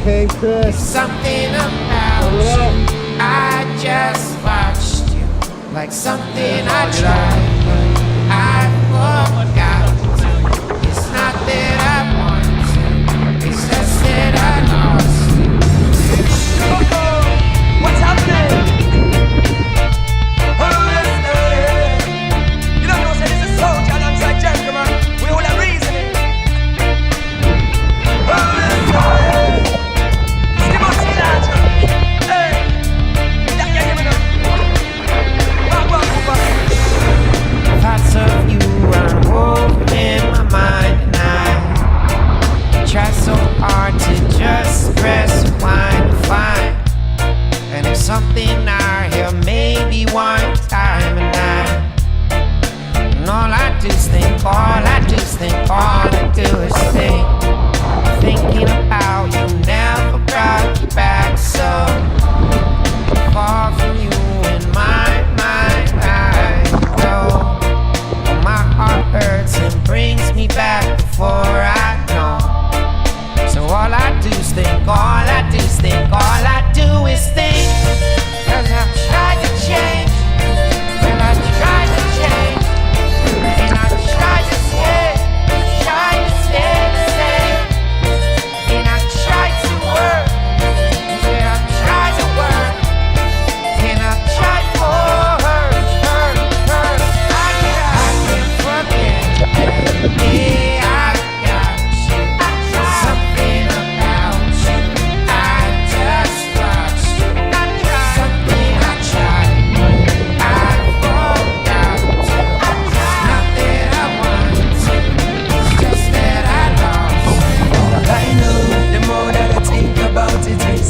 Okay, Chris. Something about you, I just watched you. Like something I tried, but I forgot. It's not that I want to, it's just that I lost you. What's happening? You don't know, say this is soldier alongside gentleman. We all are reasoning. Thoughts of you run woven in my mind, and I try so hard to just press rewind and find. And if something I hear maybe one time a night, and all I do is think, all I do is think, all I do is think. Thinking about you never brought you back, so far from you in my mind I go. My heart hurts and brings me back before I know. So all I do is think, all I do is think, all I do is think. Cause I've tried to change, well I tried to change, and I tried to stay the same. And I tried to work, yeah I tried to work, and I tried for her. I can't forget, yeah I got you. Something about you, I just watched you. Something I tried, but I forgot to. Not that I want to, it's just that I lost you. I know the more that I think about it is,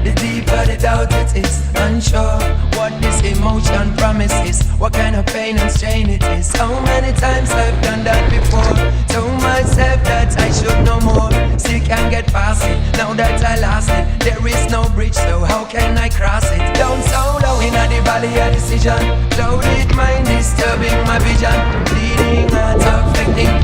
the deeper the doubt it is. Unsure what this emotion promises, what kind of pain and strain it is. How many times I've done that before, told myself that I should know more. Still can't get past it, now that I lost it. There is no bridge, so how can I cross it? Down so low in the valley of decision, clouded mind disturbing my vision. Bleeding heart affecting